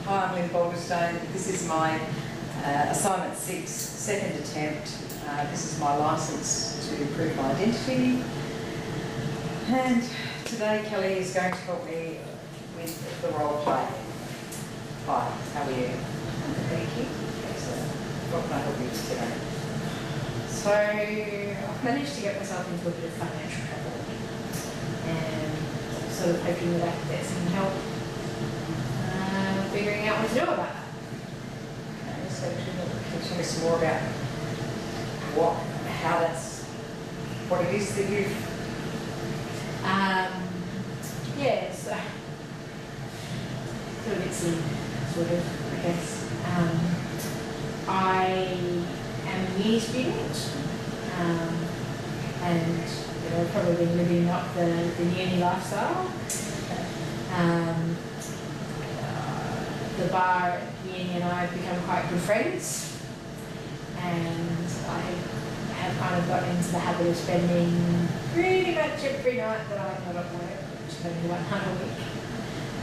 Hi, I'm Lynn Balderstone. This is my assignment 6, second attempt. This is my licence to prove my identity. And today Kelly is going to help me with the role play. Hi, how are you? Thank you. Excellent. What can I help you with today? So I've managed to get myself into a bit of financial trouble and sort of hoping that I can get some help figuring out what to do about that. Okay, so can you tell me some more about what it is that you've... Yes, a bit silly, sort of, I guess. I am a uni student, and I've probably been living up the uni lifestyle. The bar at uni and I have become quite good friends, and I have kind of gotten into the habit of spending pretty much every night that I'm not at work, which is only 1 night a week,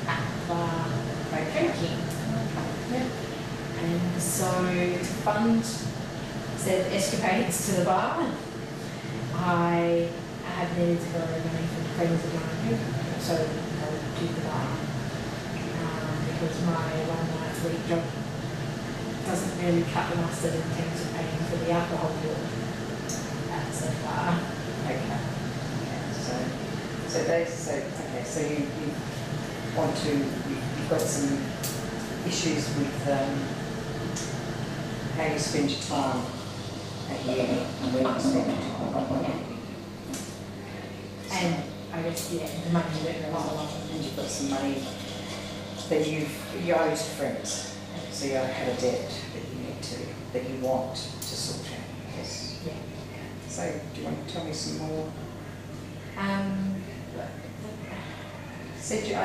at the bar drinking. Yeah. And so to fund said escapades to the bar, I have needed to borrow money from friends of mine, so I would do the bar. Because my 1 night a week job doesn't really cut the mustard in terms of paying for the alcohol bill at the bar. Okay. So you want to, you've got some issues with how you spend your time at uni and where you spend your time. And I guess, yeah, the money that goes along. And you've got some money that you owe to friends. So you have a debt that you want to sort out. Yes. Yeah. So do you want to tell me some more? Said you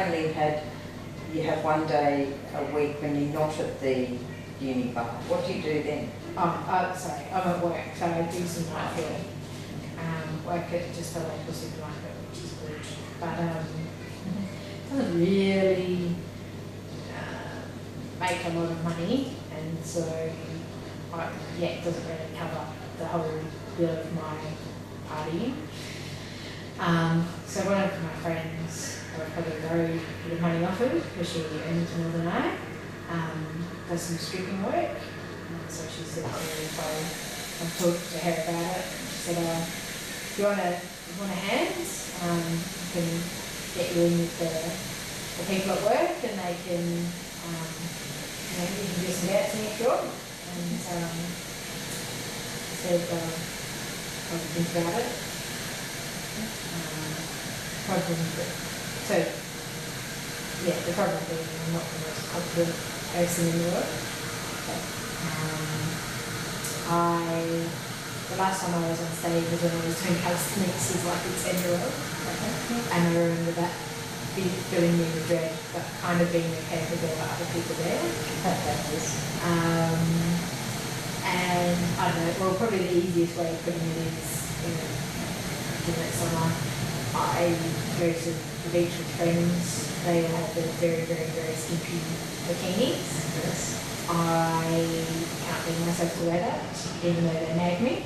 have 1 day a week when you're not at the uni bar. What do you do then? Sorry, I'm at work, so I do some night here. Work at just a local supermarket, which is good. But it doesn't really make a lot of money, and so it doesn't really cover the whole bill of my partying. So one of my friends, I would probably borrow a bit of money off her because she earns more than I, does some stripping work. So she said to me if I've talked to her about it, she said, if you want a hand, I can get you in with the people at work and they can you can do some dancing if you want. And said I'll think about it. The problem being I'm not the most confident person in the world. The last time I was on stage was when I was doing calisthenics as like a 10-year-old. And I remember that filling me with dread, but kind of being okay because there were other people there. And I don't know, well, probably the easiest way of putting it is, given it's summer, I go to the beach with friends. They all have the very, very, very skimpy bikinis. Yes. I can't bring myself to wear that, even though they nag me.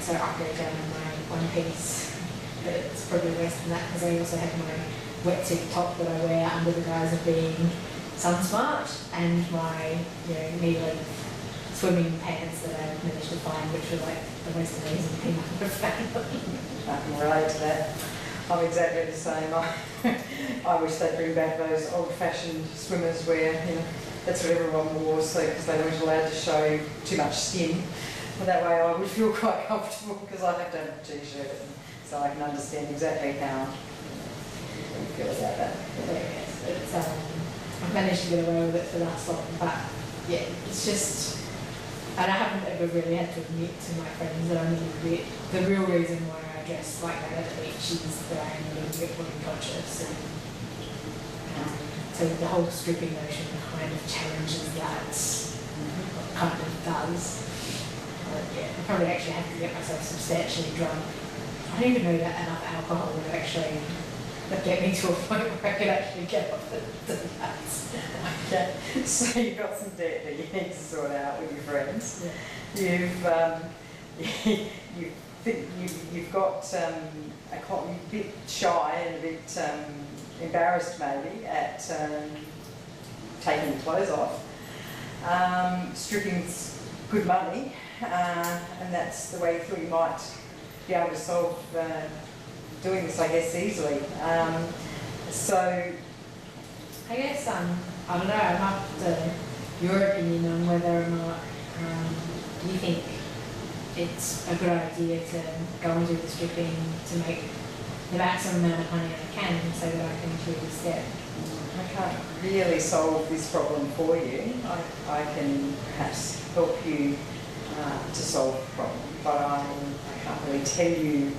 So I go down in my one piece, but it's probably less than that because I also have my wetsuit top that I wear under the guise of being sun smart, and my knee-length swimming pants that I've managed to find, which are like the most amazing thing I've ever found. I can relate to that. I'm exactly the same. I wish they'd bring back those old-fashioned swimmers where that's what everyone wore, so because they weren't allowed to show too much skin. Well, that way I would feel quite comfortable because I have to have a t-shirt, so I can understand exactly how you feel about that. Yes, I've managed to get away with it for that long, but yeah, it's just, and I haven't ever really had to admit to my friends that I'm a little bit, the real reason why I dress like that at the beach is that I am a little bit body conscious, and so the whole stripping notion kind of challenges that, kind of does. I probably actually have to get myself substantially drunk. I don't even know that enough alcohol would actually get me to a point where I could actually get off the nuts. Okay, so you've got some debt that you need to sort out with your friends. Yeah. You've got a bit shy and a bit embarrassed maybe at taking your clothes off. Stripping's good money, and that's the way you thought you might be able to solve doing this, I guess, easily. So I guess I don't know. I'm after your opinion on whether or not you think it's a good idea to go and do the stripping to make the maximum amount of money I can so that I can achieve this step. I can't really solve this problem for you. I can perhaps help you to solve the problem, but I can't really tell you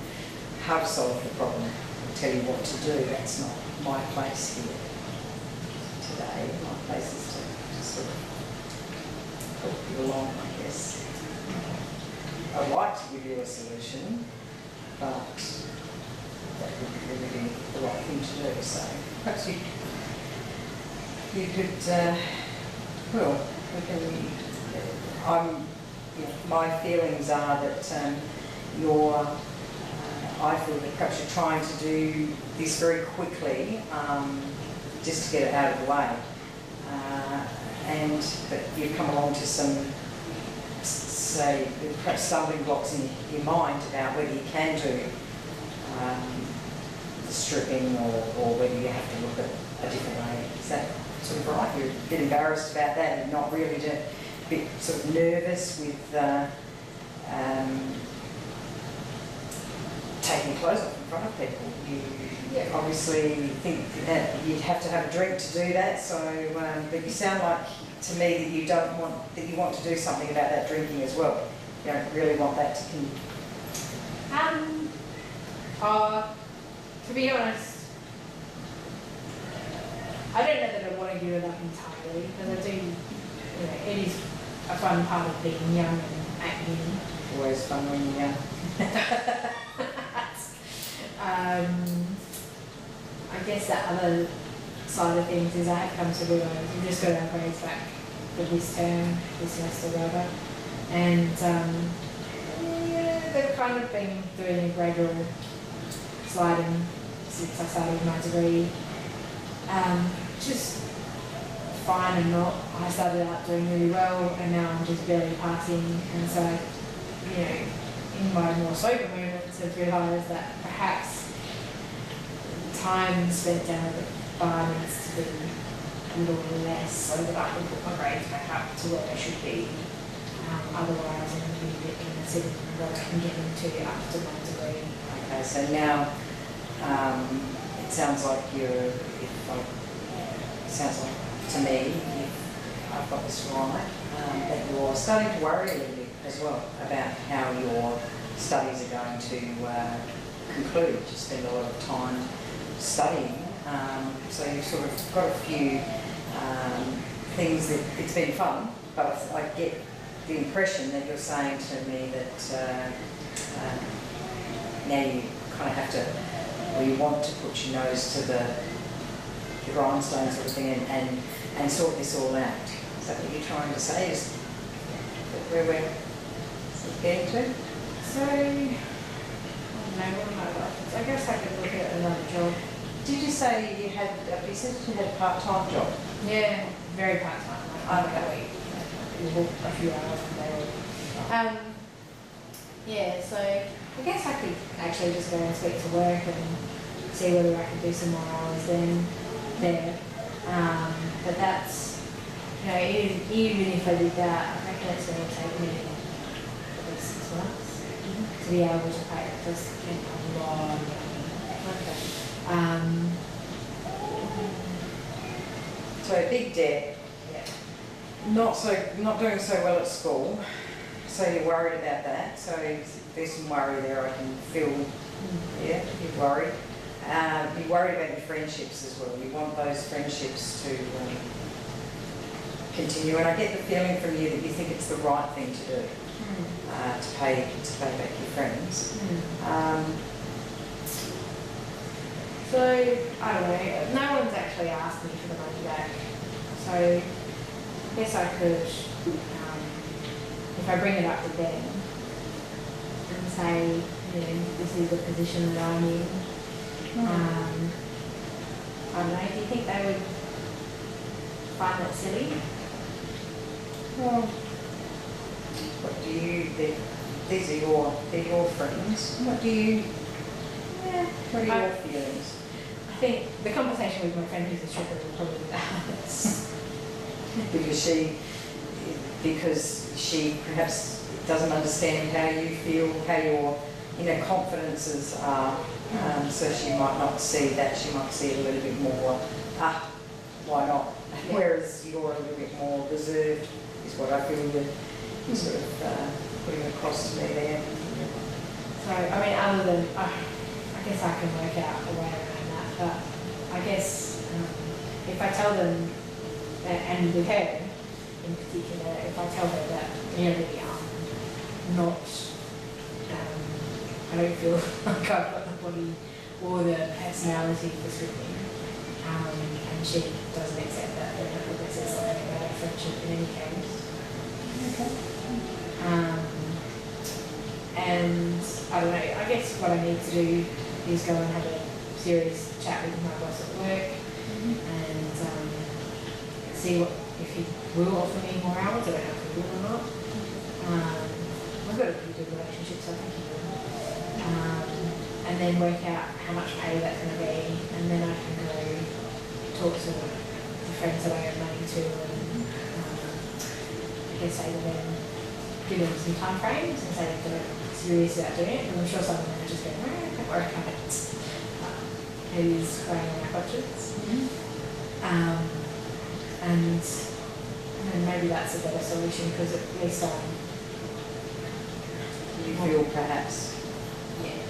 how to solve the problem. I'll tell you what to do. That's not my place here today. My place is to sort of help you along, I guess. I'd like to give you a solution, but that wouldn't really be the right thing to do. So perhaps you could, well, we can, my feelings are that I feel that perhaps you're trying to do this very quickly, just to get it out of the way, and that you've come along to some, say, perhaps stumbling blocks in your mind about whether you can do the stripping or whether you have to look at a different way. Is that sort of right? You're a bit embarrassed about that and not really a bit sort of nervous with taking clothes off in front of people. You obviously think that you'd have to have a drink to do that, so but you sound like to me that you want to do something about that drinking as well. You don't really want that to to be honest, I don't know that I want to give it up entirely, because I do, it is a fun part of being young and at uni. always fun when you're young. I guess the other side of things is I have come to realise we've just got our grades back for this term, this semester rather, and they've kind of been doing a gradual sliding since I started my degree, which is fine and not. I started out doing really well and now I'm just barely passing, and so, in my more sober moments I've realised that perhaps time spent down at the bar needs to be a little less so that I can put my grades back up to where they should be. Otherwise I'm going to be in a sitting rut and getting to after my degree. Okay, so now it sounds like to me, if I've got this right, that you're starting to worry a little bit as well about how your studies are going to conclude. You spend a lot of time studying, so you've sort of got a few things that it's been fun, but I get the impression that you're saying to me that now you kind of have to, or you want to put your nose to the grindstone sort of thing and sort this all out. Is that what you're trying to say? Is that where we're sort of getting to? So, I don't know, what am I like? I guess I could look at another job. Did you say you said you had a part-time job? Yeah, very part-time. Okay. A few hours a day. Yeah, so I guess I could actually just go and speak to work and see whether I could do some more hours there. But that's, even if I did that, I reckon it's going to take me at least 6 months to be able to pay this a lot of money. So a big debt. Not doing so well at school, so you're worried about that. So there's some worry there. I can feel. Yeah, you're worried. You're worried about your friendships as well. You want those friendships to continue, and I get the feeling from you that you think it's the right thing to do to pay back your friends. So I don't know. No one's actually asked me for the money back. So So I guess I could, if I bring it up to them and say, you know, this is the position that I'm in. I don't know, do you think they would find that silly? Well, what do you, these are they're your friends. What are your feelings? I think the conversation with my friend who's a stripper will probably be that. because she perhaps doesn't understand how you feel, how your confidences are. So she might not see that. She might see it a little bit more. Why not? Yeah. Whereas you're a little bit more reserved, is what I feel you're sort of putting across to me there. So I mean, other than I guess I can work out a way around that. But I guess if I tell them, and with her in particular, if I tell her that really not, I don't feel like I've got the body or the personality for stripping, and she doesn't accept that, then I think that says something about our friendship in any case. Okay. And I don't know, I guess what I need to do is go and have a serious chat with my boss at work and see if he will offer me more hours. I don't know if he will or not. We've got a pretty good relationship, so I think he will. And then work out how much pay that's going to be, and then I can go talk to the friends that I owe money to and I guess say to them, give them some time frames and say that they're serious about doing it, and I'm sure some of them are just going, don't worry about it. It is going on our budgets. And maybe that's a better solution because at least You feel perhaps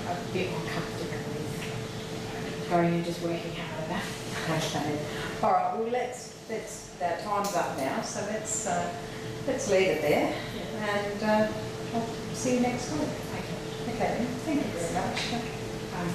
a bit more comfortable with going and just working harder. okay. All right. Well, let's our time's up now, so let's leave it there, and I'll see you next week. Okay. Okay. Thank you very much. Bye.